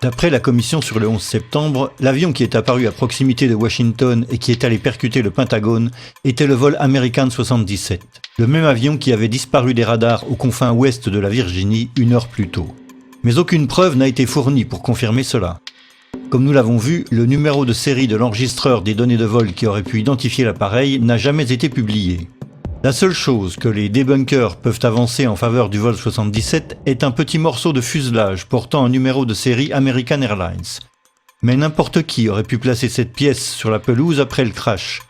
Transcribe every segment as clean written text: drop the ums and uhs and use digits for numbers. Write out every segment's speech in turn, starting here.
D'après la commission sur le 11 septembre, l'avion qui est apparu à proximité de Washington et qui est allé percuter le Pentagone était le vol American 77, le même avion qui avait disparu des radars aux confins ouest de la Virginie 1 heure plus tôt. Mais aucune preuve n'a été fournie pour confirmer cela. Comme nous l'avons vu, le numéro de série de l'enregistreur des données de vol qui aurait pu identifier l'appareil n'a jamais été publié. La seule chose que les débunkers peuvent avancer en faveur du vol 77 est un petit morceau de fuselage portant un numéro de série American Airlines. Mais n'importe qui aurait pu placer cette pièce sur la pelouse après le crash.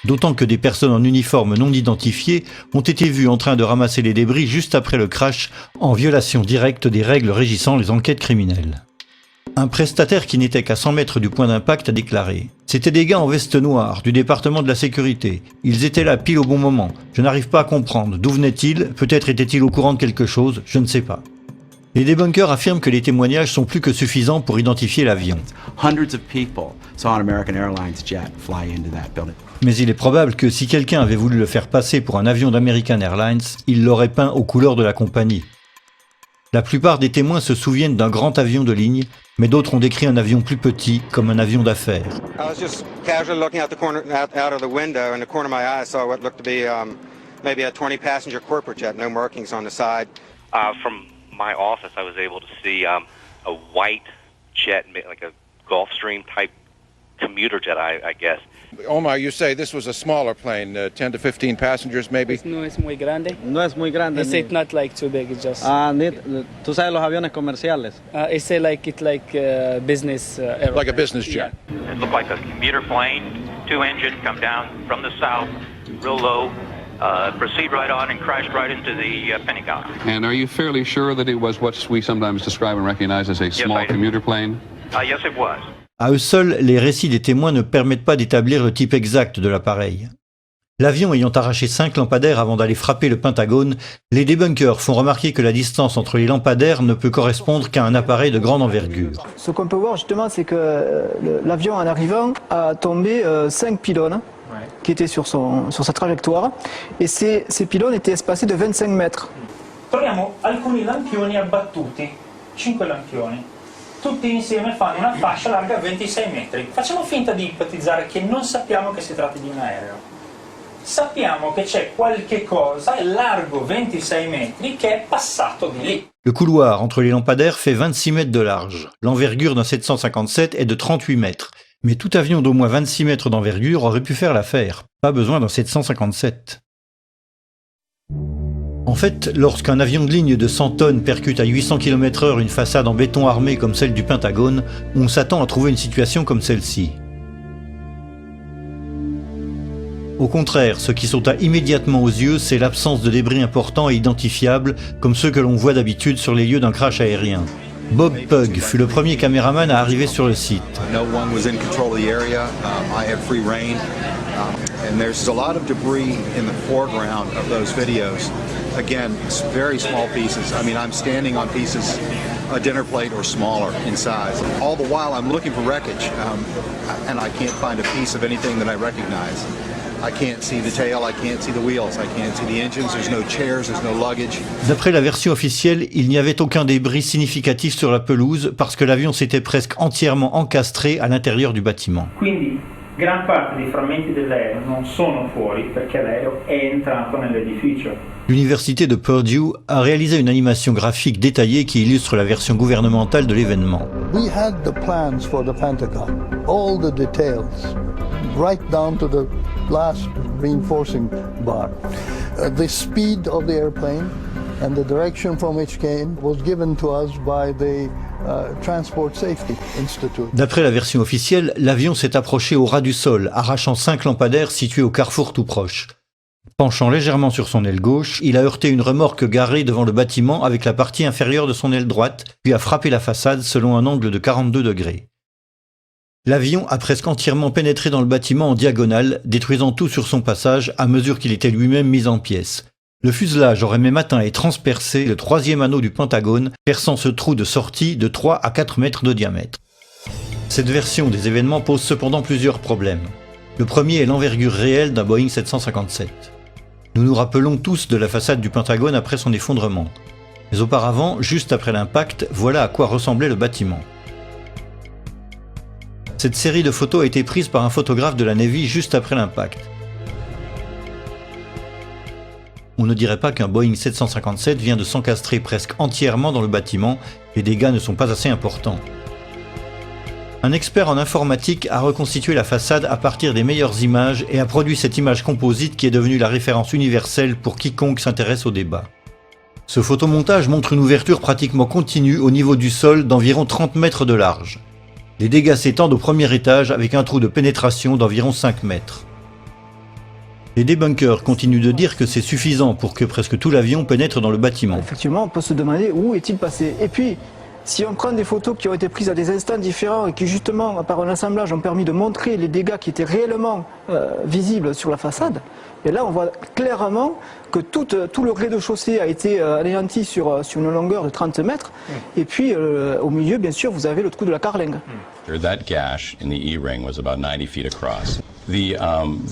D'autant que des personnes en uniforme non identifiées ont été vues en train de ramasser les débris juste après le crash en violation directe des règles régissant les enquêtes criminelles. Un prestataire qui n'était qu'à 100 mètres du point d'impact a déclaré « C'était des gars en veste noire, du département de la sécurité. Ils étaient là pile au bon moment. Je n'arrive pas à comprendre. D'où venaient-ils? Peut-être étaient-ils au courant de quelque chose, je ne sais pas. » Les débunkers affirment que les témoignages sont plus que suffisants pour identifier l'avion. Mais il est probable que si quelqu'un avait voulu le faire passer pour un avion d'American Airlines, il l'aurait peint aux couleurs de la compagnie. La plupart des témoins se souviennent d'un grand avion de ligne, mais d'autres ont décrit un avion plus petit comme un avion d'affaires. From my office, I was able to see a white jet, like a Gulfstream type commuter jet, I guess. Omar, you say this was a smaller plane, 10 to 15 passengers maybe? No es muy grande. No es muy grande. It's not like too big, it's just... ¿Tú sabes los aviones comerciales? It's like business aircraft. Like a business jet? Yeah. It looked like a commuter plane, 2 engine, come down from the south, real low, proceed right on and crashed right into the Pentagon. And are you fairly sure that it was what we sometimes describe and recognize as a small commuter plane? Yes, it was. À eux seuls, les récits des témoins ne permettent pas d'établir le type exact de l'appareil. L'avion ayant arraché 5 lampadaires avant d'aller frapper le Pentagone, les débunkers font remarquer que la distance entre les lampadaires ne peut correspondre qu'à un appareil de grande envergure. Ce qu'on peut voir justement, c'est que l'avion en arrivant a tombé 5 pylônes qui étaient sur sa trajectoire, et ces pylônes étaient espacés de 25 mètres. Troviamo alcuni lampioni abbattuti, 5 lampioni. Tutti insieme fanno una fascia larga 26 metri. Facciamo finta di ipotizzare che non sappiamo che si tratti di un aereo. Sappiamo che c'è qualche cosa largo 26 metri che è passato di lì. Le couloir entre les lampadaires fait 26 mètres de large. L'envergure d'un 757 est de 38 mètres. Mais tout avion d'au moins 26 mètres d'envergure aurait pu faire l'affaire. Pas besoin d'un 757. En fait, lorsqu'un avion de ligne de 100 tonnes percute à 800 km/h une façade en béton armé comme celle du Pentagone, on s'attend à trouver une situation comme celle-ci. Au contraire, ce qui sauta immédiatement aux yeux, c'est l'absence de débris importants et identifiables, comme ceux que l'on voit d'habitude sur les lieux d'un crash aérien. Bob Pugh fut le premier caméraman à arriver sur le site. And there's a lot of debris in the foreground of those videos. Again, it's very small pieces. I mean, I'm standing on pieces, a dinner plate or smaller in size. All the while, I'm looking for wreckage, and I can't find a piece of anything that I recognize. I can't see the tail, I can't see the wheels, I can't see the engines, there's no chairs, there's no luggage. D'après la version officielle, il n'y avait aucun débris significatif sur la pelouse parce que l'avion s'était presque entièrement encastré à l'intérieur du bâtiment. Quindi, gran parte dei frammenti dell'aereo non sono fuori perché l'aereo è entrato nell'edificio. L'université de Purdue a réalisé une animation graphique détaillée qui illustre la version gouvernementale de l'événement. We had the plans for the Pentagon, all the details, right down to the last reinforcing bar. The speed of the airplane and the direction from which came was given to us by the Transport Safety Institute. D'après la version officielle, l'avion s'est approché au ras du sol, arrachant 5 lampadaires situés au carrefour tout proche. Penchant légèrement sur son aile gauche, il a heurté une remorque garée devant le bâtiment avec la partie inférieure de son aile droite, puis a frappé la façade selon un angle de 42 degrés. L'avion a presque entièrement pénétré dans le bâtiment en diagonale, détruisant tout sur son passage à mesure qu'il était lui-même mis en pièces. Le fuselage aurait même atteint et transpercé le 3e anneau du Pentagone, perçant ce trou de sortie de 3 à 4 mètres de diamètre. Cette version des événements pose cependant plusieurs problèmes. Le premier est l'envergure réelle d'un Boeing 757. Nous nous rappelons tous de la façade du Pentagone après son effondrement. Mais auparavant, juste après l'impact, voilà à quoi ressemblait le bâtiment. Cette série de photos a été prise par un photographe de la Navy juste après l'impact. On ne dirait pas qu'un Boeing 757 vient de s'encastrer presque entièrement dans le bâtiment, les dégâts ne sont pas assez importants. Un expert en informatique a reconstitué la façade à partir des meilleures images et a produit cette image composite qui est devenue la référence universelle pour quiconque s'intéresse au débat. Ce photomontage montre une ouverture pratiquement continue au niveau du sol d'environ 30 mètres de large. Les dégâts s'étendent au premier étage avec un trou de pénétration d'environ 5 mètres. Les débunkers continuent de dire que c'est suffisant pour que presque tout l'avion pénètre dans le bâtiment. Effectivement, on peut se demander où est-il passé. Et puis, si on prend des photos qui ont été prises à des instants différents et qui justement, par un assemblage, ont permis de montrer les dégâts qui étaient réellement visibles sur la façade, et là on voit clairement que tout le rez-de-chaussée a été anéanti sur une longueur de 30 mètres. Et puis au milieu, bien sûr, vous avez le trou de la carlingue. That gash in the E-ring was about 90 feet across. The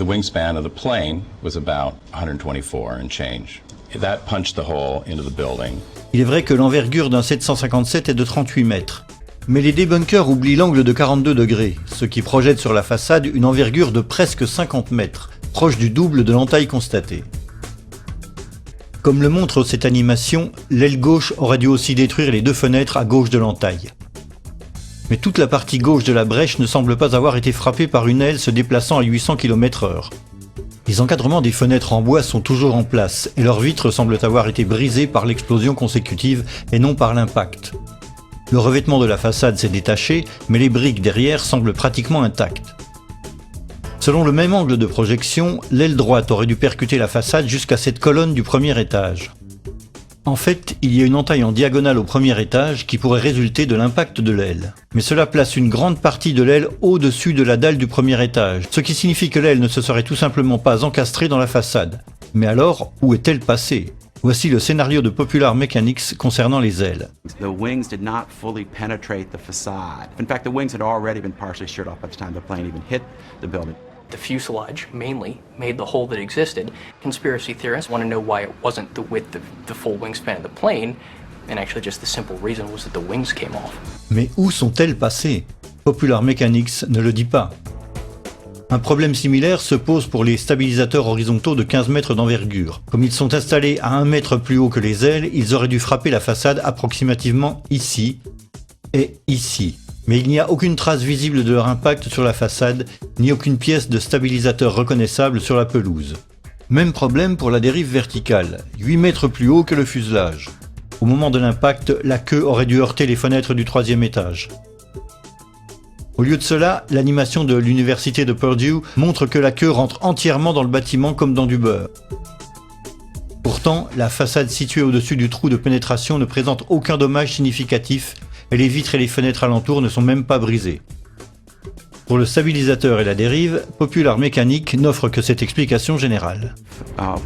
wingspan of the plane was about 124 and change. That punched the hole into the building. Il est vrai que l'envergure d'un 757 est de 38 mètres. Mais les débunkers oublient l'angle de 42 degrés, ce qui projette sur la façade une envergure de presque 50 mètres, proche du double de l'entaille constatée. Comme le montre cette animation, l'aile gauche aurait dû aussi détruire les deux fenêtres à gauche de l'entaille. Mais toute la partie gauche de la brèche ne semble pas avoir été frappée par une aile se déplaçant à 800 km/h. Les encadrements des fenêtres en bois sont toujours en place et leurs vitres semblent avoir été brisées par l'explosion consécutive et non par l'impact. Le revêtement de la façade s'est détaché, mais les briques derrière semblent pratiquement intactes. Selon le même angle de projection, l'aile droite aurait dû percuter la façade jusqu'à cette colonne du premier étage. En fait, il y a une entaille en diagonale au premier étage qui pourrait résulter de l'impact de l'aile. Mais cela place une grande partie de l'aile au-dessus de la dalle du premier étage, ce qui signifie que l'aile ne se serait tout simplement pas encastrée dans la façade. Mais alors, où est-elle passée ? Voici le scénario de Popular Mechanics concernant les ailes. The wings did not fully penetrate the facade. In fact, the wings had already been partially sheared off by the time the plane even hit the building. The fuselage mainly made the hole that existed. Conspiracy theorists want to know why it wasn't the width of the full wingspan of the plane, and actually just the simple reason was that the wings came off. Mais où sont-elles passées ? Popular Mechanics ne le dit pas. Un problème similaire se pose pour les stabilisateurs horizontaux de 15 mètres d'envergure. Comme ils sont installés à 1 mètre plus haut que les ailes, ils auraient dû frapper la façade approximativement ici et ici. Mais il n'y a aucune trace visible de leur impact sur la façade, ni aucune pièce de stabilisateur reconnaissable sur la pelouse. Même problème pour la dérive verticale, 8 mètres plus haut que le fuselage. Au moment de l'impact, la queue aurait dû heurter les fenêtres du 3e étage. Au lieu de cela, l'animation de l'université de Purdue montre que la queue rentre entièrement dans le bâtiment comme dans du beurre. Pourtant, la façade située au-dessus du trou de pénétration ne présente aucun dommage significatif et les vitres et les fenêtres alentours ne sont même pas brisées. Pour le stabilisateur et la dérive, Popular Mechanics n'offre que cette explication générale.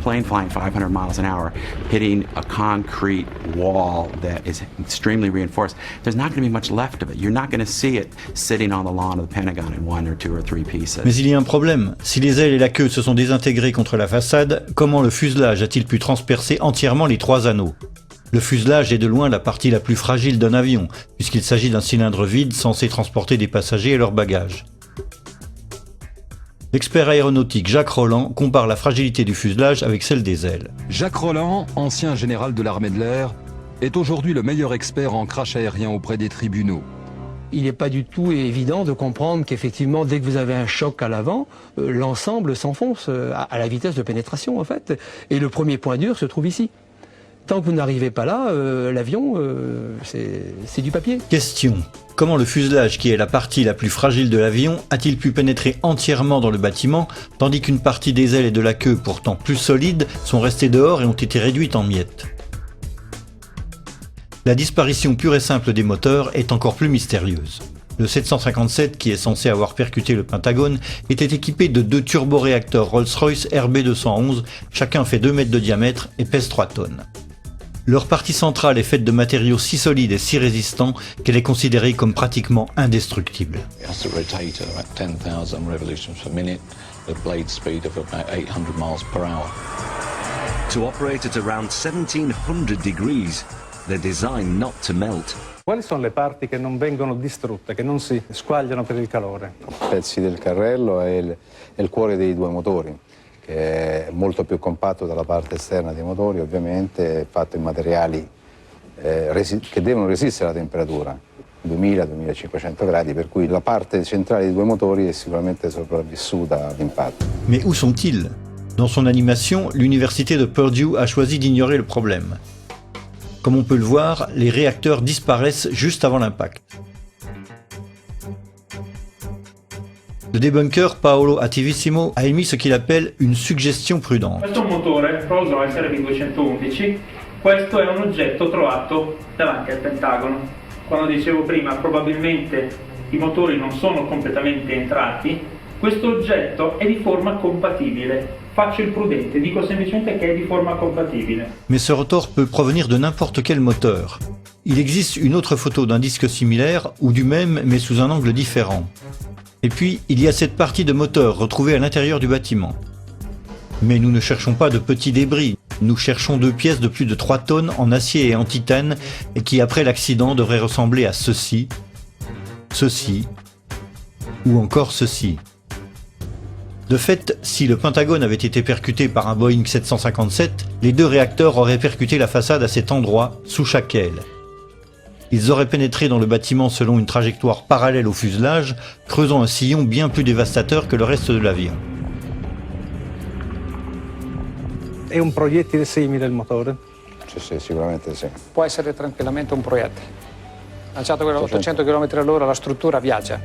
Plane flying 500 miles an hour, hitting a concrete wall that is extremely reinforced. There's not going to be much left of it. You're not going to see it sitting on the lawn of the Pentagon in 1 or 2 or 3 pieces. Mais il y a un problème. Si les ailes et la queue se sont désintégrées contre la façade, comment le fuselage a-t-il pu transpercer entièrement les 3 anneaux ? Le fuselage est de loin la partie la plus fragile d'un avion, puisqu'il s'agit d'un cylindre vide censé transporter des passagers et leurs bagages. L'expert aéronautique Jacques Rolland compare la fragilité du fuselage avec celle des ailes. Jacques Rolland, ancien général de l'armée de l'air, est aujourd'hui le meilleur expert en crash aérien auprès des tribunaux. Il n'est pas du tout évident de comprendre qu'effectivement, dès que vous avez un choc à l'avant, l'ensemble s'enfonce à la vitesse de pénétration en fait. Et le premier point dur se trouve ici. Tant que vous n'arrivez pas là, l'avion, c'est du papier. Question. Comment le fuselage, qui est la partie la plus fragile de l'avion, a-t-il pu pénétrer entièrement dans le bâtiment, tandis qu'une partie des ailes et de la queue, pourtant plus solides, sont restées dehors et ont été réduites en miettes ? La disparition pure et simple des moteurs est encore plus mystérieuse. Le 757, qui est censé avoir percuté le Pentagone, était équipé de 2 turboréacteurs Rolls-Royce RB211, chacun fait 2 mètres de diamètre et pèse 3 tonnes. Leur partie centrale est faite de matériaux si solides et si résistants qu'elle est considérée comme pratiquement indestructible. To operate at around 1700 degrees, They're designed not to melt. Quali sono le parti che non vengono distrutte, che non si squagliano per il calore? Pezzi del carrello e il cuore dei due motori, che è molto più compatto dalla parte esterna dei motori, ovviamente fatto in materiali che devono resistere alla temperatura, 2000-2500 gradi, per cui la parte centrale dei due motori è sicuramente sopravvissuta all'impatto. Mais où sont-ils? Dans son animation, l'université de Purdue a choisi d'ignorer le problème. Comme on peut le voir, les réacteurs disparaissent juste avant l'impact. Le débunker Paolo Attivissimo a émis ce qu'il appelle une suggestion prudente. Questo è un motore Rolls-Royce RB211, questo è un oggetto trovato davanti al Pentagono. Quando dicevo prima, probabilmente i motori non sono completamente entrati, questo oggetto è di forma compatibile. Faccio il prudente, dico semplicemente che è di forma compatibile. Mais ce rotor peut provenir de n'importe quel moteur. Il existe une autre photo d'un disque similaire ou du même mais sous un angle différent. Et puis, il y a cette partie de moteur retrouvée à l'intérieur du bâtiment. Mais nous ne cherchons pas de petits débris, nous cherchons 2 pièces de plus de 3 tonnes en acier et en titane et qui après l'accident devraient ressembler à ceci, ceci ou encore ceci. De fait, si le Pentagone avait été percuté par un Boeing 757, les 2 réacteurs auraient percuté la façade à cet endroit, sous chaque aile. Ils auraient pénétré dans le bâtiment selon une trajectoire parallèle au fuselage, creusant un sillon bien plus dévastateur que le reste de l'avion. È un proiettile simile il motore? Sì, sicuramente sì. Può essere tranquillamente un proiettile. Lanciato a 800 km/h, la struttura viaggia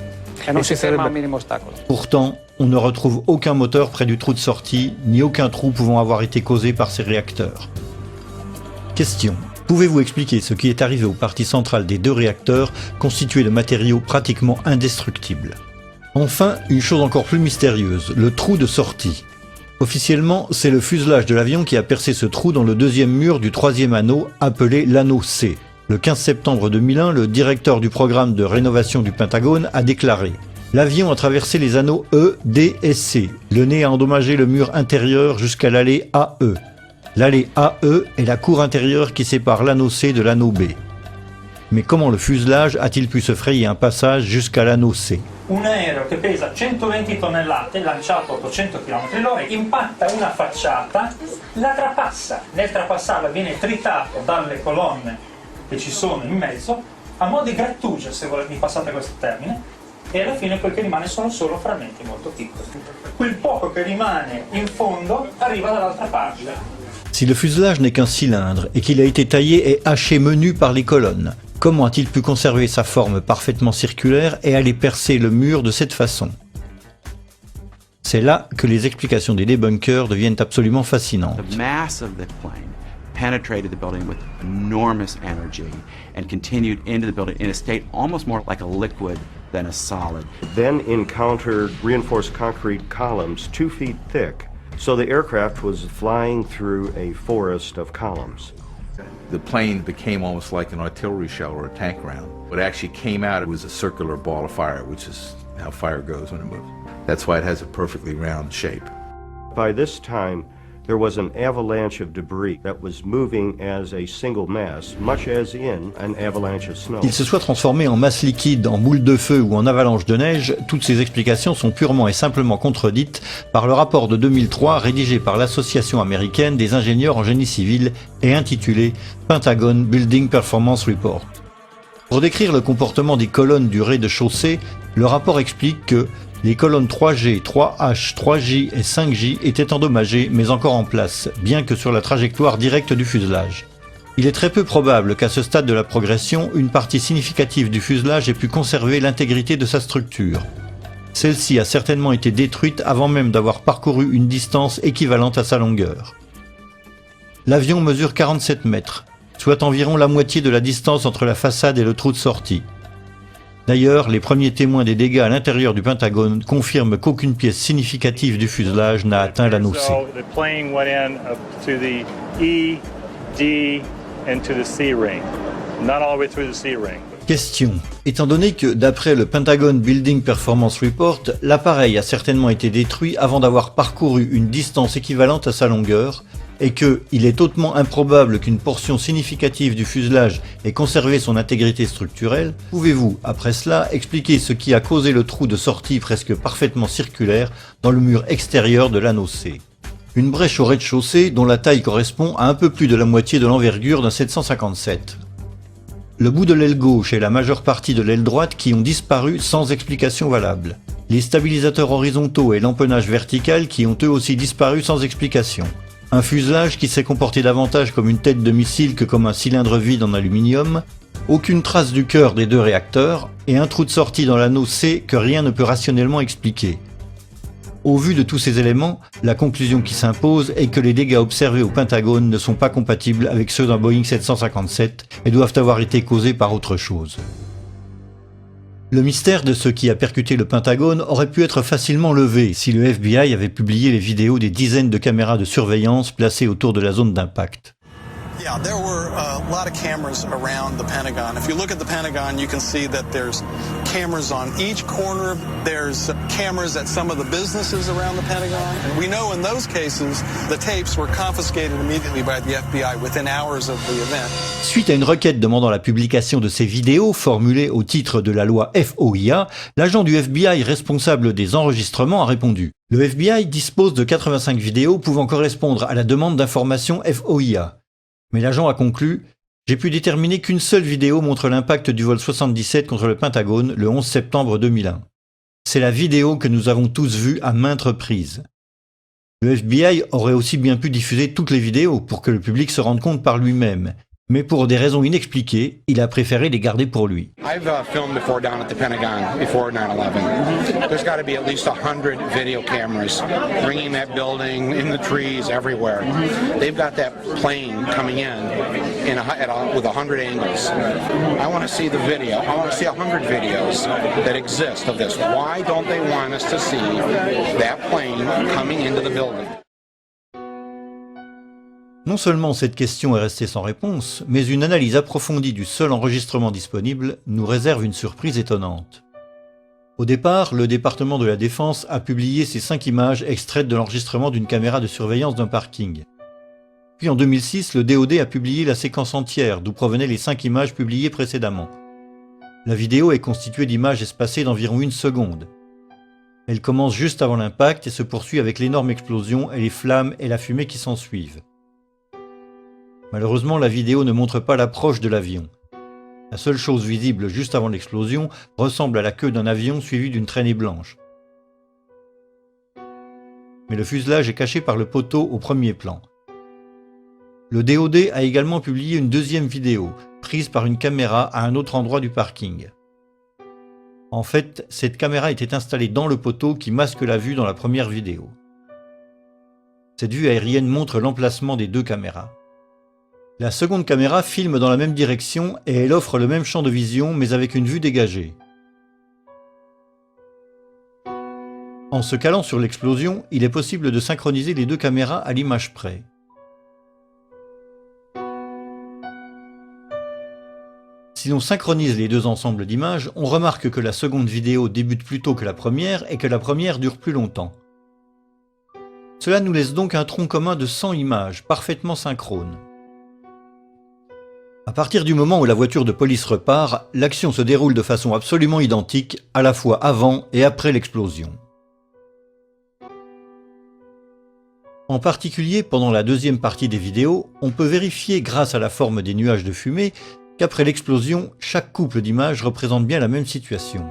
e non si ferma al minimo ostacolo. Pourtant, on ne retrouve aucun moteur près du trou de sortie, ni aucun trou pouvant avoir été causé par ces réacteurs. Question. Pouvez-vous expliquer ce qui est arrivé aux parties centrales des 2 réacteurs constitués de matériaux pratiquement indestructibles? Enfin, une chose encore plus mystérieuse, le trou de sortie. Officiellement, c'est le fuselage de l'avion qui a percé ce trou dans le 2e mur du 3e anneau, appelé l'anneau C. Le 15 septembre 2001, le directeur du programme de rénovation du Pentagone a déclaré « L'avion a traversé les anneaux E, D et C. Le nez a endommagé le mur intérieur jusqu'à l'allée AE. L'allée AE est la cour intérieure qui sépare l'anneau C de l'anneau B. » Mais comment le fuselage a-t-il pu se frayer un passage jusqu'à l'anneau C? Un aereo che pesa 120 tonnellate, lanciato a 800 km/h, impatta una facciata, la trapassa. Nel trapassarla viene tritato dalle colonne che ci sono in mezzo, a mo' di grattugia, se mi passate questo termine, e alla fine quel che rimane sono solo frammenti molto piccoli. Quel poco che rimane in fondo arriva dall'altra parte. Si le fuselage n'est qu'un cylindre et qu'il a été taillé et haché menu par les colonnes, comment a-t-il pu conserver sa forme parfaitement circulaire et aller percer le mur de cette façon? C'est là que les explications des débunkers deviennent absolument fascinantes. The mass of the plane penetrated the building with enormous energy and continued into the building in a state almost more like a liquid than a solid. Then encountered reinforced concrete columns 2 feet thick, so the aircraft was flying through a forest of columns. The plane became almost like an artillery shell or a tank round. What actually came out, it was a circular ball of fire, which is how fire goes when it moves. That's why it has a perfectly round shape. By this time, there was an avalanche of debris that was moving as a single mass, much as in an avalanche of snow. Qu'il se soit transformé en masse liquide, en boule de feu ou en avalanche de neige, toutes ces explications sont purement et simplement contredites par le rapport de 2003 rédigé par l'Association américaine des ingénieurs en génie civil et intitulé Pentagon Building Performance Report. Pour décrire le comportement des colonnes du rez-de-chaussée, le rapport explique que les colonnes 3G, 3H, 3J et 5J étaient endommagées mais encore en place, bien que sur la trajectoire directe du fuselage. Il est très peu probable qu'à ce stade de la progression, une partie significative du fuselage ait pu conserver l'intégrité de sa structure. Celle-ci a certainement été détruite avant même d'avoir parcouru une distance équivalente à sa longueur. L'avion mesure 47 mètres, soit environ la moitié de la distance entre la façade et le trou de sortie. D'ailleurs, les premiers témoins des dégâts à l'intérieur du Pentagone confirment qu'aucune pièce significative du fuselage n'a atteint l'anneau C. The plane went in up to the E, D, and to the C ring. Not all the way through the C ring. Question. Étant donné que, d'après le Pentagon Building Performance Report, l'appareil a certainement été détruit avant d'avoir parcouru une distance équivalente à sa longueur, et que il est hautement improbable qu'une portion significative du fuselage ait conservé son intégrité structurelle, pouvez-vous, après cela, expliquer ce qui a causé le trou de sortie presque parfaitement circulaire dans le mur extérieur de l'anneau C? Une brèche au rez-de-chaussée dont la taille correspond à un peu plus de la moitié de l'envergure d'un 757. Le bout de l'aile gauche et la majeure partie de l'aile droite qui ont disparu sans explication valable. Les stabilisateurs horizontaux et l'empennage vertical qui ont eux aussi disparu sans explication. Un fuselage qui s'est comporté davantage comme une tête de missile que comme un cylindre vide en aluminium. Aucune trace du cœur des deux réacteurs et un trou de sortie dans l'anneau C que rien ne peut rationnellement expliquer. Au vu de tous ces éléments, la conclusion qui s'impose est que les dégâts observés au Pentagone ne sont pas compatibles avec ceux d'un Boeing 757 et doivent avoir été causés par autre chose. Le mystère de ce qui a percuté le Pentagone aurait pu être facilement levé si le FBI avait publié les vidéos des dizaines de caméras de surveillance placées autour de la zone d'impact. Yeah, there were a lot of cameras around the Pentagon. If you look at the Pentagon, you can see that there's cameras on each corner. There's cameras at some of the businesses around the Pentagon. And we know in those cases, the tapes were confiscated immediately by the FBI within hours of the event. Suite à une requête demandant la publication de ces vidéos formulée au titre de la loi FOIA, l'agent du FBI responsable des enregistrements a répondu. Le FBI dispose de 85 vidéos pouvant correspondre à la demande d'information FOIA. Mais l'agent a conclu « J'ai pu déterminer qu'une seule vidéo montre l'impact du vol 77 contre le Pentagone le 11 septembre 2001. C'est la vidéo que nous avons tous vue à maintes reprises. » Le FBI aurait aussi bien pu diffuser toutes les vidéos pour que le public se rende compte par lui-même. Mais pour des raisons inexpliquées, il a préféré les garder pour lui. I've filmed before down at the Pentagon before 9/11. There's got to be at least 100 video cameras ringing that building, in the trees, everywhere. They've got that plane coming in with 100 angles. I want to see the video. I want to see 100 videos that exist of this. Why don't they want us to see that plane coming into the building? Non seulement cette question est restée sans réponse, mais une analyse approfondie du seul enregistrement disponible nous réserve une surprise étonnante. Au départ, le département de la Défense a publié ces 5 images extraites de l'enregistrement d'une caméra de surveillance d'un parking. Puis en 2006, le DoD a publié la séquence entière d'où provenaient les 5 images publiées précédemment. La vidéo est constituée d'images espacées d'environ 1 seconde. Elle commence juste avant l'impact et se poursuit avec l'énorme explosion et les flammes et la fumée qui s'ensuivent. Malheureusement, la vidéo ne montre pas l'approche de l'avion. La seule chose visible juste avant l'explosion ressemble à la queue d'un avion suivi d'une traînée blanche. Mais le fuselage est caché par le poteau au premier plan. Le DoD a également publié une deuxième vidéo, prise par une caméra à un autre endroit du parking. En fait, cette caméra était installée dans le poteau qui masque la vue dans la première vidéo. Cette vue aérienne montre l'emplacement des 2 caméras. La seconde caméra filme dans la même direction et elle offre le même champ de vision mais avec une vue dégagée. En se calant sur l'explosion, il est possible de synchroniser les 2 caméras à l'image près. Si l'on synchronise les 2 ensembles d'images, on remarque que la seconde vidéo débute plus tôt que la première et que la première dure plus longtemps. Cela nous laisse donc un tronc commun de 100 images, parfaitement synchrones. À partir du moment où la voiture de police repart, l'action se déroule de façon absolument identique, à la fois avant et après l'explosion. En particulier, pendant la deuxième partie des vidéos, on peut vérifier grâce à la forme des nuages de fumée qu'après l'explosion, chaque couple d'images représente bien la même situation.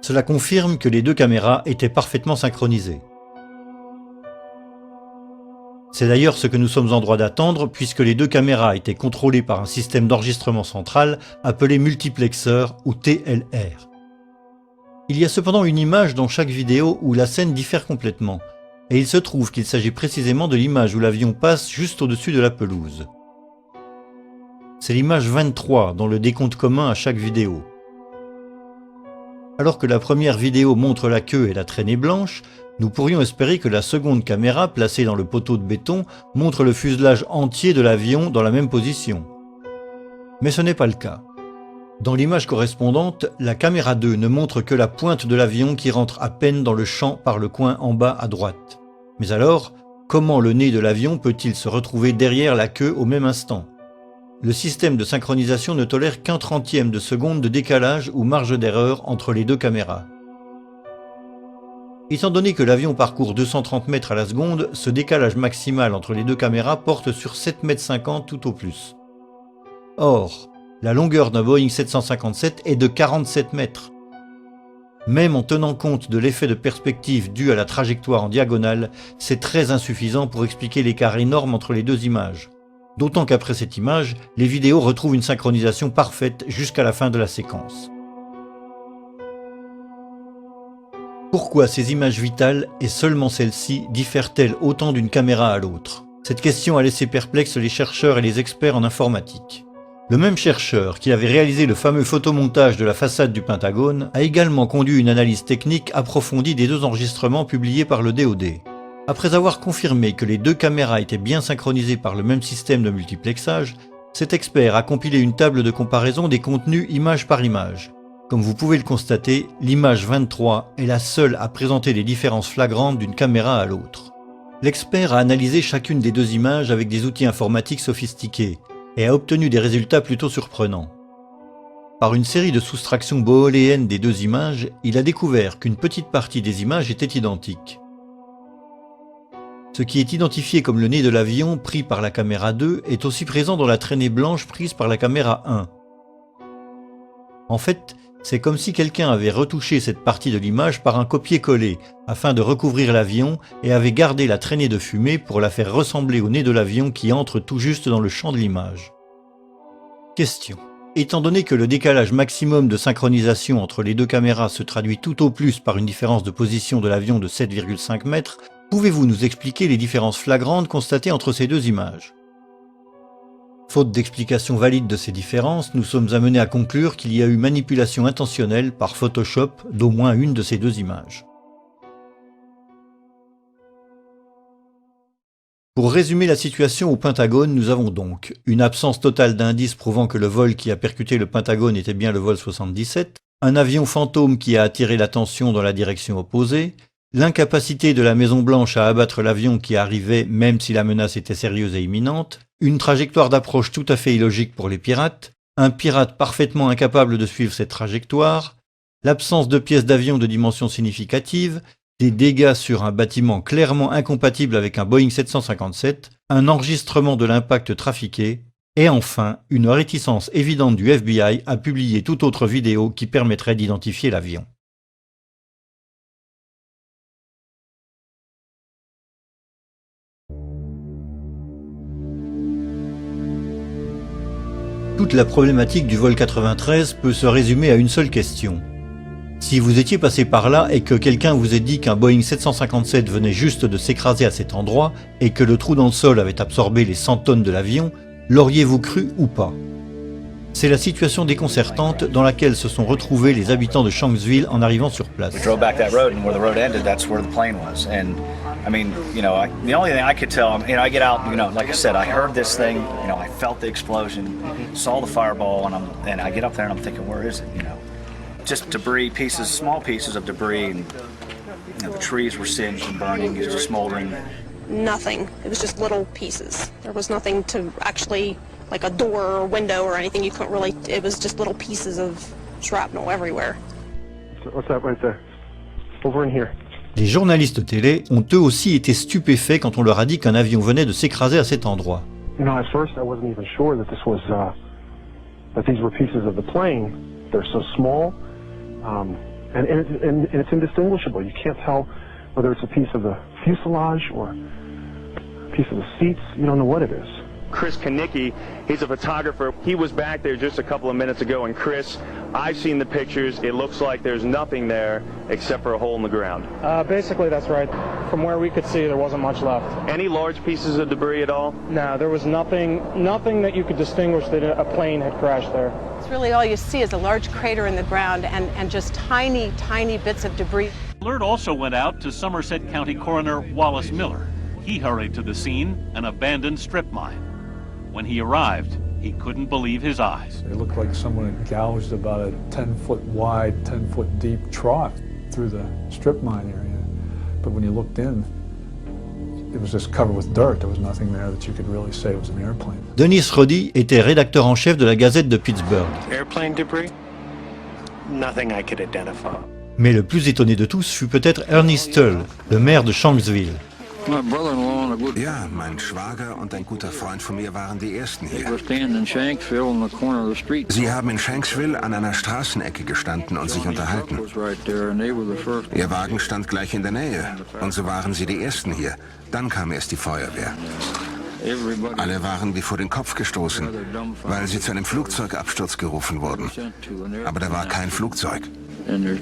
Cela confirme que les 2 caméras étaient parfaitement synchronisées. C'est d'ailleurs ce que nous sommes en droit d'attendre puisque les 2 caméras étaient contrôlées par un système d'enregistrement central appelé multiplexeur ou TLR. Il y a cependant une image dans chaque vidéo où la scène diffère complètement, et il se trouve qu'il s'agit précisément de l'image où l'avion passe juste au-dessus de la pelouse. C'est l'image 23 dans le décompte commun à chaque vidéo. Alors que la première vidéo montre la queue et la traînée blanche, nous pourrions espérer que la seconde caméra placée dans le poteau de béton montre le fuselage entier de l'avion dans la même position. Mais ce n'est pas le cas. Dans l'image correspondante, la caméra 2 ne montre que la pointe de l'avion qui rentre à peine dans le champ par le coin en bas à droite. Mais alors, comment le nez de l'avion peut-il se retrouver derrière la queue au même instant? Le système de synchronisation ne tolère qu'un trentième de seconde de décalage ou marge d'erreur entre les deux caméras. Étant donné que l'avion parcourt 230 mètres à la seconde, ce décalage maximal entre les deux caméras porte sur 7,50 m tout au plus. Or, la longueur d'un Boeing 757 est de 47 mètres. Même en tenant compte de l'effet de perspective dû à la trajectoire en diagonale, c'est très insuffisant pour expliquer l'écart énorme entre les deux images. D'autant qu'après cette image, les vidéos retrouvent une synchronisation parfaite jusqu'à la fin de la séquence. Pourquoi ces images vitales, et seulement celles-ci, diffèrent-elles autant d'une caméra à l'autre? Cette question a laissé perplexes les chercheurs et les experts en informatique. Le même chercheur qui avait réalisé le fameux photomontage de la façade du Pentagone a également conduit une analyse technique approfondie des deux enregistrements publiés par le DoD. Après avoir confirmé que les deux caméras étaient bien synchronisées par le même système de multiplexage, cet expert a compilé une table de comparaison des contenus image par image. Comme vous pouvez le constater, l'image 23 est la seule à présenter des différences flagrantes d'une caméra à l'autre. L'expert a analysé chacune des deux images avec des outils informatiques sophistiqués et a obtenu des résultats plutôt surprenants. Par une série de soustractions booléennes des deux images, il a découvert qu'une petite partie des images était identique. Ce qui est identifié comme le nez de l'avion pris par la caméra 2 est aussi présent dans la traînée blanche prise par la caméra 1. En fait, c'est comme si quelqu'un avait retouché cette partie de l'image par un copier-coller afin de recouvrir l'avion et avait gardé la traînée de fumée pour la faire ressembler au nez de l'avion qui entre tout juste dans le champ de l'image. Question. Étant donné que le décalage maximum de synchronisation entre les deux caméras se traduit tout au plus par une différence de position de l'avion de 7,5 mètres, pouvez-vous nous expliquer les différences flagrantes constatées entre ces deux images? Faute d'explication valide de ces différences, nous sommes amenés à conclure qu'il y a eu manipulation intentionnelle par Photoshop d'au moins une de ces deux images. Pour résumer la situation au Pentagone, nous avons donc une absence totale d'indices prouvant que le vol qui a percuté le Pentagone était bien le vol 77, un avion fantôme qui a attiré l'attention dans la direction opposée, l'incapacité de la Maison-Blanche à abattre l'avion qui arrivait même si la menace était sérieuse et imminente, une trajectoire d'approche tout à fait illogique pour les pirates, un pirate parfaitement incapable de suivre cette trajectoire, l'absence de pièces d'avion de dimension significative, des dégâts sur un bâtiment clairement incompatible avec un Boeing 757, un enregistrement de l'impact trafiqué, et enfin une réticence évidente du FBI à publier toute autre vidéo qui permettrait d'identifier l'avion. Toute la problématique du vol 93 peut se résumer à une seule question. Si vous étiez passé par là et que quelqu'un vous ait dit qu'un Boeing 757 venait juste de s'écraser à cet endroit et que le trou dans le sol avait absorbé les 100 tonnes de l'avion, l'auriez-vous cru ou pas? C'est la situation déconcertante dans laquelle se sont retrouvés les habitants de Shanksville en arrivant sur place. We drove back that road, and where the road ended, that's where the plane was. And I mean, you know, the only thing I could tell, you know, I get out, you know, like I said, I heard this thing, you know, I felt the explosion, saw the fireball, and I get up there and I'm thinking, where is it? You know, just debris, pieces, small pieces of debris, and you know, the trees were singed and burning, it was just smoldering. Nothing. It was just little pieces. There was nothing to actually, like a door or window or anything. You couldn't really, it was just little pieces of shrapnel everywhere. What's that right there? Over in here. Les journalistes télé ont eux aussi été stupéfaits quand on leur a dit qu'un avion venait de s'écraser à cet endroit. You know, at first I wasn't even sure that this was, that these were pieces of the plane. They're so small, and it's indistinguishable. You can't tell whether it's a piece of the fuselage or a piece of the seats. You don't know what it is. Chris Kanicki, he's a photographer. He was back there just a couple of minutes ago, and Chris, I've seen the pictures. It looks like there's nothing there except for a hole in the ground. Basically, that's right. From where we could see, there wasn't much left. Any large pieces of debris at all? No, there was nothing that you could distinguish that a plane had crashed there. It's really all you see is a large crater in the ground and just tiny, tiny bits of debris. Alert also went out to Somerset County Coroner Wallace Miller. He hurried to the scene, an abandoned strip mine. When he arrived, He couldn't believe his eyes. It looked like someone had gouged about a 10-foot wide, 10-foot deep trough through the strip mine area. But when you looked in, it was just covered with dirt. There was nothing there that you could really say it was an airplane. Dennis Roddy était rédacteur en chef de la Gazette de Pittsburgh. Airplane debris? Nothing I could identify. Mais le plus étonné de tous fut peut-être Ernie Stull, le maire de Shanksville. Ja, mein Schwager und ein guter Freund von mir waren die Ersten hier. Sie haben in Shanksville an einer Straßenecke gestanden und sich unterhalten. Ihr Wagen stand gleich in der Nähe und so waren sie die Ersten hier. Dann kam erst die Feuerwehr. Alle waren wie vor den Kopf gestoßen, weil sie zu einem Flugzeugabsturz gerufen wurden. Aber da war kein Flugzeug. Kein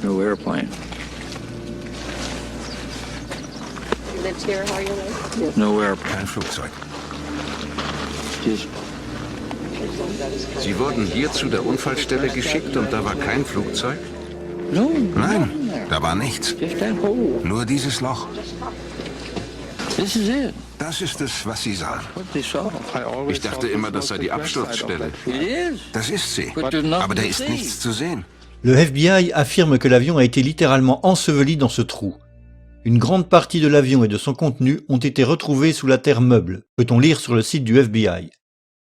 Flugzeug. Sie wurden hier zu der Unfallstelle geschickt und da war kein Flugzeug? Nein, da war nichts. Nur dieses Loch. Das ist es, was Sie sahen. Ich dachte immer, das sei die Absturzstelle. Das ist sie, aber da ist nichts zu sehen. Le FBI affirme que l'avion a été littéralement enseveli dans ce trou. Une grande partie de l'avion et de son contenu ont été retrouvés sous la terre meuble, peut-on lire sur le site du FBI.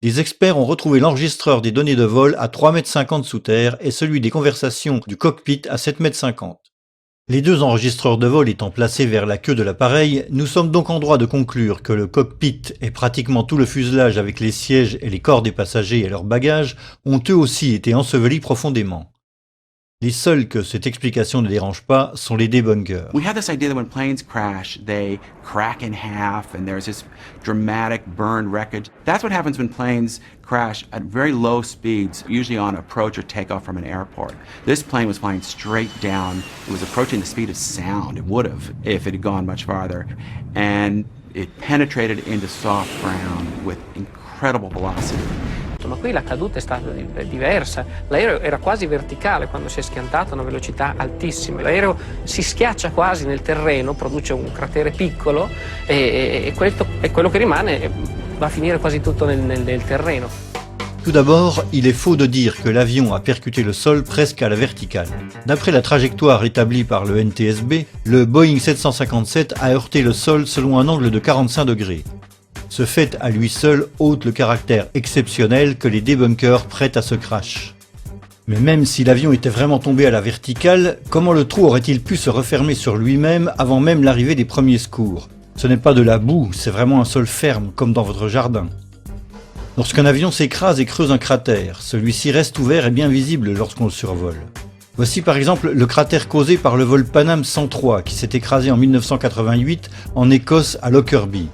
Des experts ont retrouvé l'enregistreur des données de vol à 3,50 m sous terre et celui des conversations du cockpit à 7,50 m. Les deux enregistreurs de vol étant placés vers la queue de l'appareil, nous sommes donc en droit de conclure que le cockpit et pratiquement tout le fuselage avec les sièges et les corps des passagers et leurs bagages ont eux aussi été ensevelis profondément. Les seuls que cette explication ne dérange pas sont les débunkers. We have this idea that when planes crash, they crack in half and there's this dramatic burned wreckage. That's what happens when planes crash at very low speeds, usually on approach or takeoff from an airport. This plane was flying straight down. It was approaching the speed of sound. It would have if it had gone much farther. And it penetrated into soft ground with incredible velocity. Ma qui la caduta è stata diversa, l'aereo era quasi verticale quando si è schiantato a una velocità altissima, l'aereo si schiaccia quasi nel terreno, produce un cratere piccolo e quello che rimane va a finire quasi tutto nel terreno. Tout d'abord, il est faux de dire que l'avion a percuté le sol presque à la verticale. D'après la trajectoire établie par le NTSB, le Boeing 757 a heurté le sol selon un angle de 45 degrés. Ce fait à lui seul ôte le caractère exceptionnel que les débunkers prêtent à ce crash. Mais même si l'avion était vraiment tombé à la verticale, comment le trou aurait-il pu se refermer sur lui-même avant même l'arrivée des premiers secours? Ce n'est pas de la boue, c'est vraiment un sol ferme, comme dans votre jardin. Lorsqu'un avion s'écrase et creuse un cratère, celui-ci reste ouvert et bien visible lorsqu'on le survole. Voici par exemple le cratère causé par le vol Pan Am 103 qui s'est écrasé en 1988 en Écosse à Lockerbie.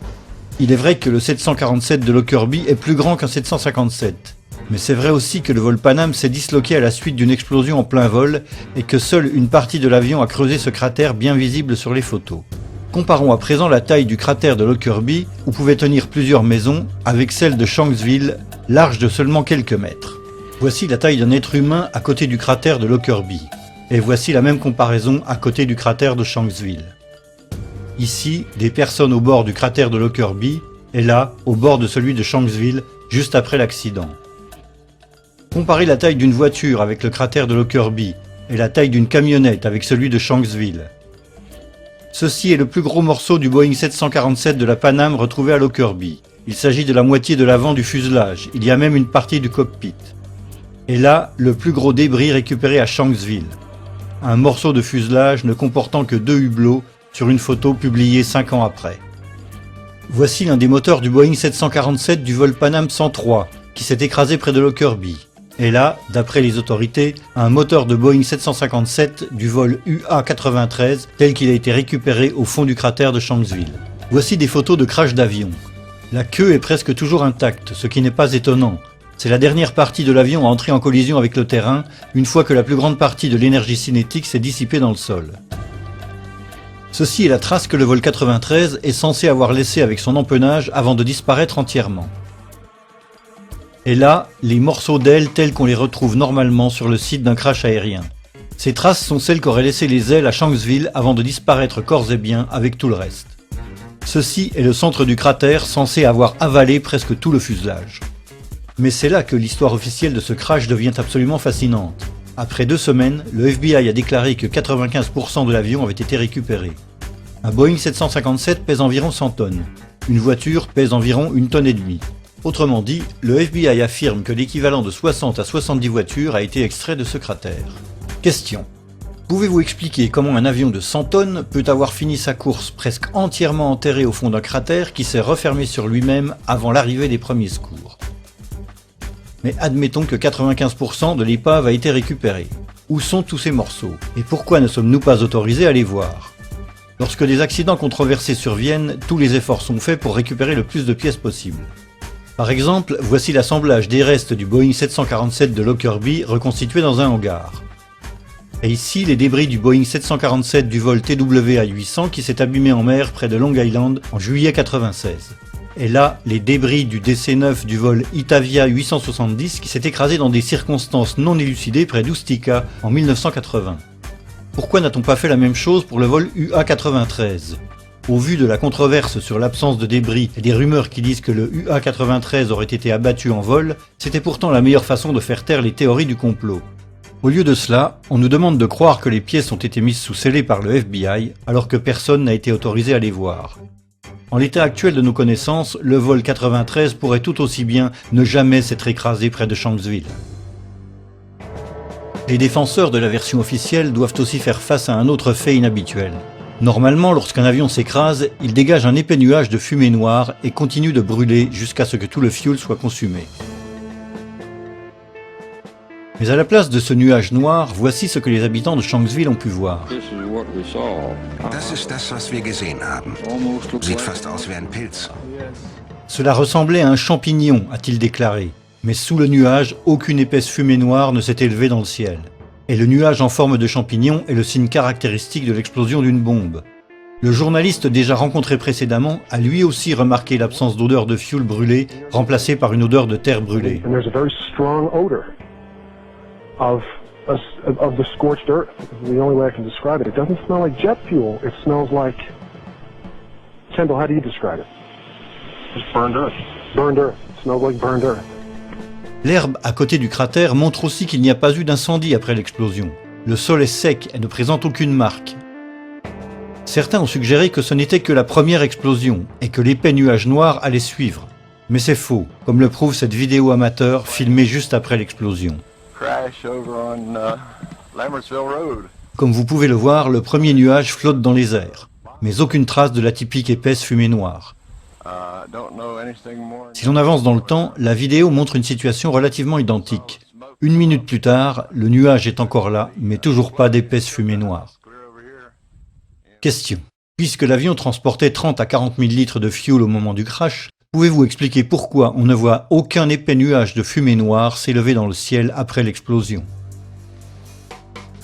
Il est vrai que le 747 de Lockerbie est plus grand qu'un 757. Mais c'est vrai aussi que le vol Pan Am s'est disloqué à la suite d'une explosion en plein vol et que seule une partie de l'avion a creusé ce cratère bien visible sur les photos. Comparons à présent la taille du cratère de Lockerbie, où pouvaient tenir plusieurs maisons, avec celle de Shanksville, large de seulement quelques mètres. Voici la taille d'un être humain à côté du cratère de Lockerbie. Et voici la même comparaison à côté du cratère de Shanksville. Ici, des personnes au bord du cratère de Lockerbie, et là, au bord de celui de Shanksville, juste après l'accident. Comparez la taille d'une voiture avec le cratère de Lockerbie, et la taille d'une camionnette avec celui de Shanksville. Ceci est le plus gros morceau du Boeing 747 de la Pan Am retrouvé à Lockerbie. Il s'agit de la moitié de l'avant du fuselage, il y a même une partie du cockpit. Et là, le plus gros débris récupéré à Shanksville. Un morceau de fuselage ne comportant que 2 hublots, sur une photo publiée 5 ans après. Voici l'un des moteurs du Boeing 747 du vol Pan Am 103, qui s'est écrasé près de Lockerbie. Et là, d'après les autorités, un moteur de Boeing 757 du vol UA-93, tel qu'il a été récupéré au fond du cratère de Shanksville. Voici des photos de crash d'avion. La queue est presque toujours intacte, ce qui n'est pas étonnant. C'est la dernière partie de l'avion à entrer en collision avec le terrain, une fois que la plus grande partie de l'énergie cinétique s'est dissipée dans le sol. Ceci est la trace que le vol 93 est censé avoir laissée avec son empennage avant de disparaître entièrement. Et là, les morceaux d'ailes tels qu'on les retrouve normalement sur le site d'un crash aérien. Ces traces sont celles qu'auraient laissées les ailes à Shanksville avant de disparaître corps et biens avec tout le reste. Ceci est le centre du cratère censé avoir avalé presque tout le fuselage. Mais c'est là que l'histoire officielle de ce crash devient absolument fascinante. Après 2 semaines, le FBI a déclaré que 95% de l'avion avait été récupéré. Un Boeing 757 pèse environ 100 tonnes. Une voiture pèse environ 1,5 tonne. Autrement dit, le FBI affirme que l'équivalent de 60 à 70 voitures a été extrait de ce cratère. Question. Pouvez-vous expliquer comment un avion de 100 tonnes peut avoir fini sa course presque entièrement enterré au fond d'un cratère qui s'est refermé sur lui-même avant l'arrivée des premiers secours? Mais admettons que 95% de l'épave a été récupérée. Où sont tous ces morceaux? Et pourquoi ne sommes-nous pas autorisés à les voir? Lorsque des accidents controversés surviennent, tous les efforts sont faits pour récupérer le plus de pièces possible. Par exemple, voici l'assemblage des restes du Boeing 747 de Lockerbie reconstitué dans un hangar. Et ici, les débris du Boeing 747 du vol TWA-800 qui s'est abîmé en mer près de Long Island en juillet 1996. Et là, les débris du DC-9 du vol Itavia 870 qui s'est écrasé dans des circonstances non élucidées près d'Ustica en 1980. Pourquoi n'a-t-on pas fait la même chose pour le vol UA-93 ? Au vu de la controverse sur l'absence de débris et des rumeurs qui disent que le UA-93 aurait été abattu en vol, c'était pourtant la meilleure façon de faire taire les théories du complot. Au lieu de cela, on nous demande de croire que les pièces ont été mises sous scellé par le FBI alors que personne n'a été autorisé à les voir. En l'état actuel de nos connaissances, le vol 93 pourrait tout aussi bien ne jamais s'être écrasé près de Shanksville. Les défenseurs de la version officielle doivent aussi faire face à un autre fait inhabituel. Normalement, lorsqu'un avion s'écrase, il dégage un épais nuage de fumée noire et continue de brûler jusqu'à ce que tout le fuel soit consumé. Mais à la place de ce nuage noir, voici ce que les habitants de Shanksville ont pu voir. Das ist das, was wir gesehen haben. Sieht fast aus wie ein Pilz. Cela ressemblait à un champignon, a-t-il déclaré. Mais sous le nuage, aucune épaisse fumée noire ne s'est élevée dans le ciel. Et le nuage en forme de champignon est le signe caractéristique de l'explosion d'une bombe. Le journaliste déjà rencontré précédemment a lui aussi remarqué l'absence d'odeur de fuel brûlé, remplacée par une odeur de terre brûlée. Of the scorched earth. The only way I can describe it. It doesn't smell like jet fuel. It smells like... Kendall, how do you describe it? Just burned earth. Burned earth. It smells like burned earth. L'herbe à côté du cratère montre aussi qu'il n'y a pas eu d'incendie après l'explosion. Le sol est sec et ne présente aucune marque. Certains ont suggéré que ce n'était que la première explosion et que l'épais nuage noir allait suivre. Mais c'est faux, comme le prouve cette vidéo amateur filmée juste après l'explosion. Comme vous pouvez le voir, le premier nuage flotte dans les airs, mais aucune trace de la typique épaisse fumée noire. Si l'on avance dans le temps, la vidéo montre une situation relativement identique. 1 minute plus tard, le nuage est encore là, mais toujours pas d'épaisse fumée noire. Question. Puisque l'avion transportait 30 à 40 000 litres de fuel au moment du crash, pouvez-vous expliquer pourquoi on ne voit aucun épais nuage de fumée noire s'élever dans le ciel après l'explosion?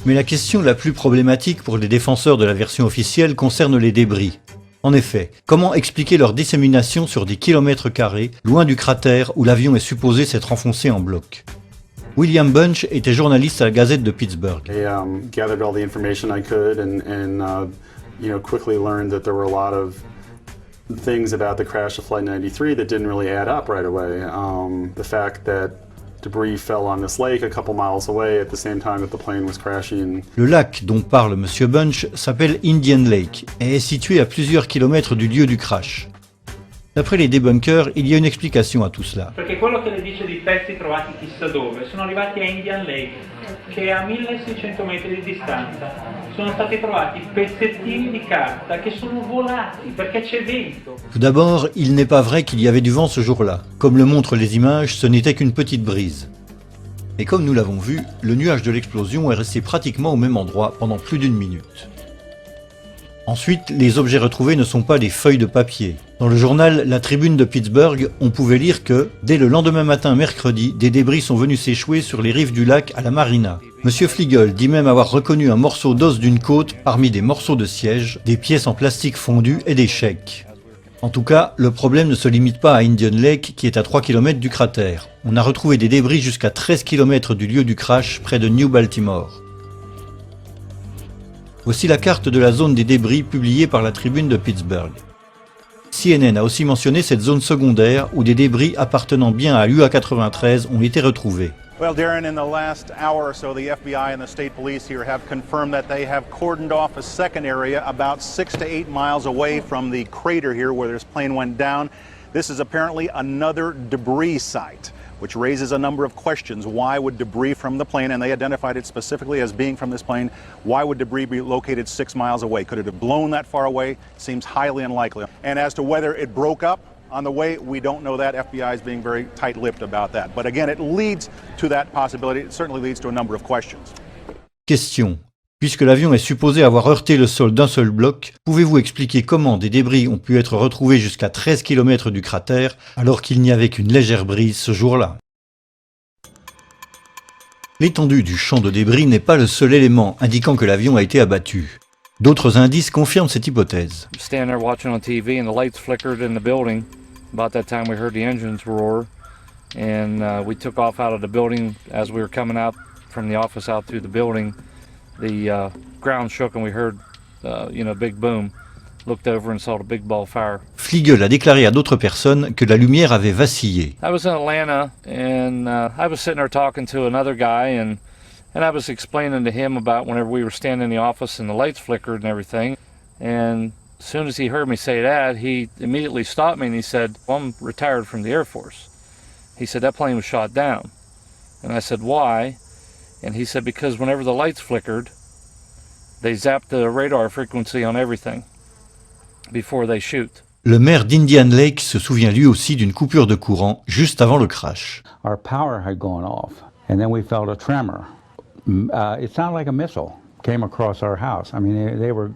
Mais la question la plus problématique pour les défenseurs de la version officielle concerne les débris. En effet, comment expliquer leur dissémination sur des kilomètres carrés, loin du cratère où l'avion est supposé s'être enfoncé en bloc? William Bunch était journaliste à la Gazette de Pittsburgh. Gathered all the information I could and quickly learned that there were a lot of things about the crash of Flight 93 that didn't really add up right away. The fact that debris fell on this lake a couple miles away at the same time that the plane was crashing. Le lac dont parle Monsieur Bunch s'appelle Indian Lake et est situé à plusieurs kilomètres du lieu du crash. D'après les debunkers, il y a une explication à tout cela. Perché quello che le dice di pezzi trovati chissà dove sono arrivati a Indian Lake, che è a 1600 metri di distanza. Sono stati trovati pezzettini di carta che sono volati perché c'è vento. Tout d'abord, il n'est pas vrai qu'il y avait du vent ce jour-là. Comme le montrent les images, ce n'était qu'une petite brise. Et comme nous l'avons vu, le nuage de l'explosion est resté pratiquement au même endroit pendant plus d'1 minute. Ensuite, les objets retrouvés ne sont pas des feuilles de papier. Dans le journal La Tribune de Pittsburgh, on pouvait lire que, dès le lendemain matin mercredi, des débris sont venus s'échouer sur les rives du lac à la marina. Monsieur Fliegel dit même avoir reconnu un morceau d'os d'une côte parmi des morceaux de siège, des pièces en plastique fondu et des chèques. En tout cas, le problème ne se limite pas à Indian Lake qui est à 3 km du cratère. On a retrouvé des débris jusqu'à 13 km du lieu du crash près de New Baltimore. Voici la carte de la zone des débris publiée par la Tribune de Pittsburgh. CNN a aussi mentionné cette zone secondaire où des débris appartenant bien à l'UA-93 ont été retrouvés. Well, Darren, in the last hour or so, the FBI and the state police here have confirmed that they have cordoned off a second area about 6 to 8 miles away from the crater here where this plane went down. This is apparently another debris site, which raises a number of questions. Why would debris from the plane, and they identified it specifically as being from this plane, why would debris be located 6 miles away? Could it have blown that far away? Seems highly unlikely. And as to whether it broke up on the way, we don't know that. FBI is being very tight-lipped about that. But again, it leads to that possibility. It certainly leads to a number of questions. Question. Puisque l'avion est supposé avoir heurté le sol d'un seul bloc, pouvez-vous expliquer comment des débris ont pu être retrouvés jusqu'à 13 km du cratère alors qu'il n'y avait qu'une légère brise ce jour-là? L'étendue du champ de débris n'est pas le seul élément indiquant que l'avion a été abattu. D'autres indices confirment cette hypothèse. Standing there watching on TV and the lights flickered in the building. About that time we heard the engines roar and we took off out of the building. As we were coming out from the office out through the building, the ground shook and we heard big boom. Looked over and saw the big ball of fire. Fliegel a déclaré à d'autres personnes que la lumière avait vacillé. I was in Atlanta and I was sitting there talking to another guy and I was explaining to him about whenever we were standing in the office and the lights flickered and everything. And as soon as he heard me say that, he immediately stopped me and he said, well, I'm retired from the Air Force. He said, that plane was shot down. And I said, why? And he said, because whenever the lights flickered, they zapped the radar frequency on everything before they shoot. Le maire d'Indian Lake se souvient lui aussi d'une coupure de courant juste avant le crash. Our power had gone off and then we felt a tremor. It sounded like a missile came across our house. I mean, they were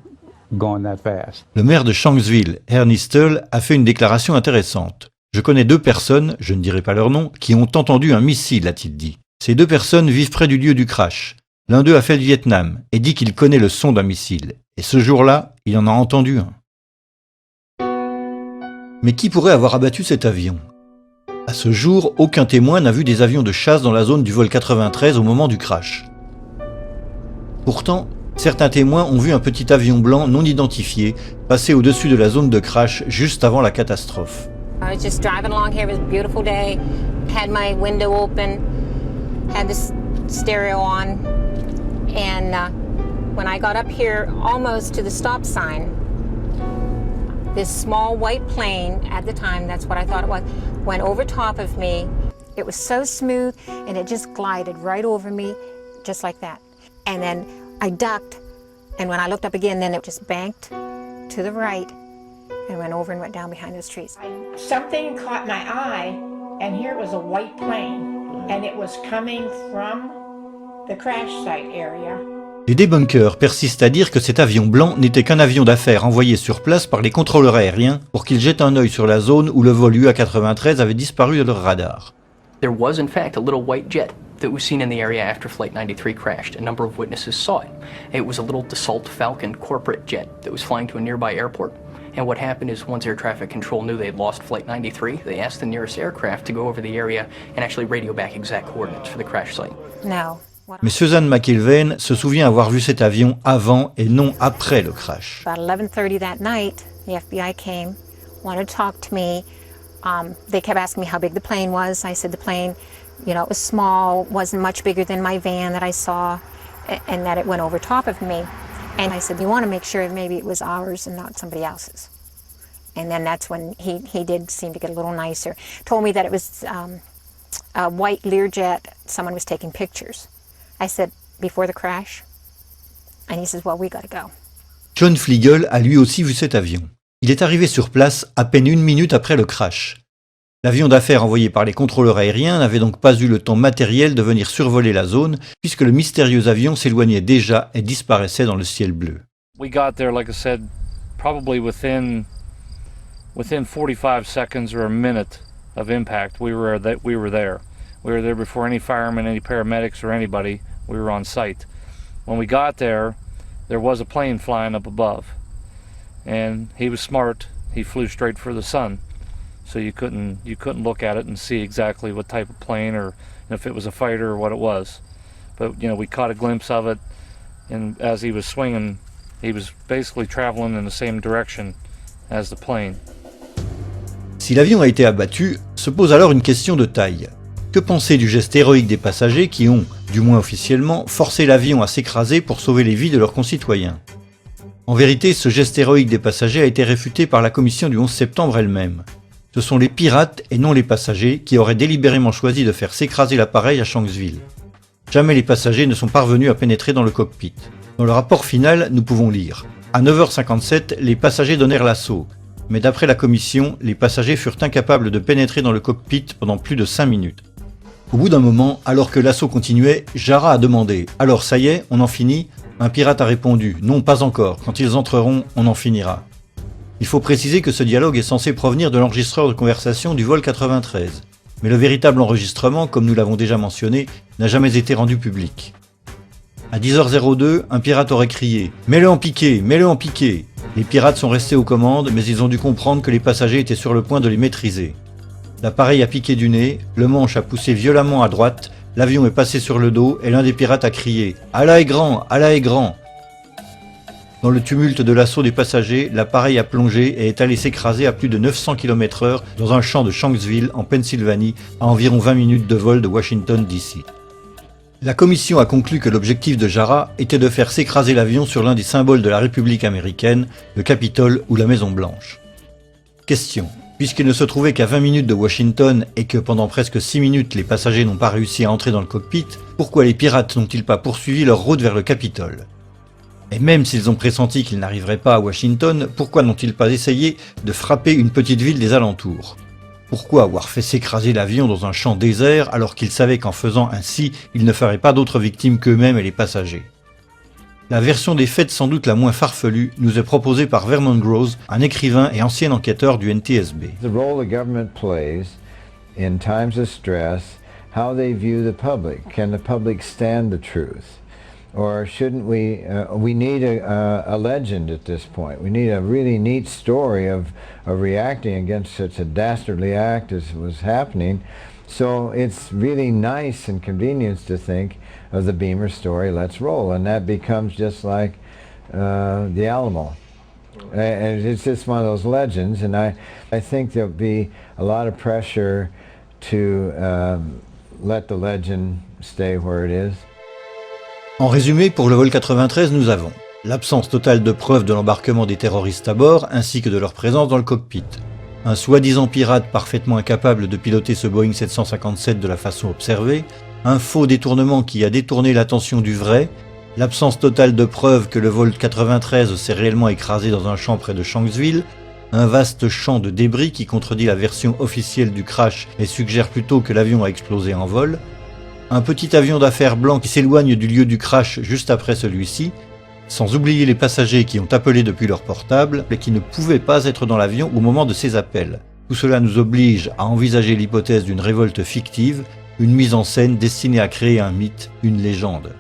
going that fast. Le maire de Shanksville, Ernie Stull, a fait une déclaration intéressante. Je connais 2 personnes, je ne dirai pas leur nom, qui ont entendu un missile, a-t-il dit. Ces 2 personnes vivent près du lieu du crash. L'un d'eux a fait le Vietnam et dit qu'il connaît le son d'un missile. Et ce jour-là, il en a entendu un. Mais qui pourrait avoir abattu cet avion? À ce jour, aucun témoin n'a vu des avions de chasse dans la zone du vol 93 au moment du crash. Pourtant, certains témoins ont vu un petit avion blanc non identifié passer au-dessus de la zone de crash juste avant la catastrophe. I was just driving along here, it was a beautiful day, had my window open, had this stereo on, and when I got up here almost to the stop sign, this small white plane, at the time that's what I thought it was, went over top of me. It was so smooth and it just glided right over me just like that. And then I ducked, and when I looked up again, then it just banked to the right and went over and went down behind those trees. Something caught my eye, and here was a white plane, and it was coming from the crash site area. Les débunkers persistent à dire que cet avion blanc n'était qu'un avion d'affaires envoyé sur place par les contrôleurs aériens pour qu'ils jettent un œil sur la zone où le vol UA-93 avait disparu de leur radar. There was in fact a little white jet that was seen in the area after Flight 93 crashed. A number of witnesses saw it. It was a little Dassault Falcon corporate jet that was flying to a nearby airport. And what happened is once air traffic control knew they had lost Flight 93, they asked the nearest aircraft to go over the area and actually radio back exact coordinates for the crash site. No. Mais Susan McIlvaine se souvient avoir vu cet avion avant et non après le crash. About 11:30 that night, the FBI came, wanted to talk to me. They kept asking me how big the plane was. I said the plane, it was small, wasn't much bigger than my van that I saw, and that it went over top of me. And I said, you want to make sure maybe it was ours and not somebody else's. And then that's when he did seem to get a little nicer. Told me that it was a white Learjet. Someone was taking pictures. I said, before the crash? And he says, well, we gotta go. John Fliegel a lui aussi vu cet avion. Il est arrivé sur place à peine 1 minute après le crash. L'avion d'affaires envoyé par les contrôleurs aériens n'avait donc pas eu le temps matériel de venir survoler la zone, puisque le mystérieux avion s'éloignait déjà et disparaissait dans le ciel bleu. We got there, like I said, probably within 45 seconds or a minute of impact. We were there. We were there before any firemen, any paramedics, or anybody. We were on site. When we got there was a plane flying up above. And he was smart. He flew straight for the sun. So you couldn't look at it and see exactly what type of plane or if it was a fighter or what it was. But we caught a glimpse of it, and as he was swinging, he was basically traveling in the same direction as the plane. Si l'avion a été abattu, se pose alors une question de taille. Que penser du geste héroïque des passagers qui ont, du moins officiellement, forcé l'avion à s'écraser pour sauver les vies de leurs concitoyens? En vérité, ce geste héroïque des passagers a été réfuté par la commission du 11 septembre elle-même. Ce sont les pirates et non les passagers qui auraient délibérément choisi de faire s'écraser l'appareil à Shanksville. Jamais les passagers ne sont parvenus à pénétrer dans le cockpit. Dans le rapport final, nous pouvons lire « À 9h57, les passagers donnèrent l'assaut. Mais d'après la commission, les passagers furent incapables de pénétrer dans le cockpit pendant plus de 5 minutes. » Au bout d'un moment, alors que l'assaut continuait, Jarrah a demandé « Alors ça y est, on en finit ?» Un pirate a répondu « Non, pas encore. Quand ils entreront, on en finira. » Il faut préciser que ce dialogue est censé provenir de l'enregistreur de conversation du vol 93. Mais le véritable enregistrement, comme nous l'avons déjà mentionné, n'a jamais été rendu public. À 10h02, un pirate aurait crié « Mets-le en piqué, mets-le en piqué !» Les pirates sont restés aux commandes, mais ils ont dû comprendre que les passagers étaient sur le point de les maîtriser. L'appareil a piqué du nez, le manche a poussé violemment à droite, l'avion est passé sur le dos et l'un des pirates a crié « Allah est grand, Allah est grand !» Dans le tumulte de l'assaut des passagers, l'appareil a plongé et est allé s'écraser à plus de 900 km/h dans un champ de Shanksville, en Pennsylvanie, à environ 20 minutes de vol de Washington, D.C. La commission a conclu que l'objectif de Jarrah était de faire s'écraser l'avion sur l'un des symboles de la République américaine, le Capitole ou la Maison-Blanche. Question. Puisqu'il ne se trouvait qu'à 20 minutes de Washington et que pendant presque 6 minutes les passagers n'ont pas réussi à entrer dans le cockpit, pourquoi les pirates n'ont-ils pas poursuivi leur route vers le Capitole? Et même s'ils ont pressenti qu'ils n'arriveraient pas à Washington, pourquoi n'ont-ils pas essayé de frapper une petite ville des alentours? Pourquoi avoir fait s'écraser l'avion dans un champ désert alors qu'ils savaient qu'en faisant ainsi, ils ne feraient pas d'autres victimes qu'eux-mêmes et les passagers? La version des faits sans doute la moins farfelue nous est proposée par Vernon Groves, un écrivain et ancien enquêteur du NTSB. The role the government plays in times of stress, how they view the public. Can the public stand the truth? Or shouldn't we need a legend at this point. We need a really neat story of reacting against such a dastardly act as was happening. So it's really nice and convenient to think of the Beamer story, let's roll. And that becomes just like the Alamo. And it's just one of those legends. And I think there'll be a lot of pressure to let the legend stay where it is. En résumé, pour le vol 93, nous avons l'absence totale de preuves de l'embarquement des terroristes à bord, ainsi que de leur présence dans le cockpit. Un soi-disant pirate parfaitement incapable de piloter ce Boeing 757 de la façon observée, un faux détournement qui a détourné l'attention du vrai, l'absence totale de preuves que le vol 93 s'est réellement écrasé dans un champ près de Shanksville, un vaste champ de débris qui contredit la version officielle du crash et suggère plutôt que l'avion a explosé en vol, un petit avion d'affaires blanc qui s'éloigne du lieu du crash juste après celui-ci, sans oublier les passagers qui ont appelé depuis leur portable et qui ne pouvaient pas être dans l'avion au moment de ces appels. Tout cela nous oblige à envisager l'hypothèse d'une révolte fictive, une mise en scène destinée à créer un mythe, une légende.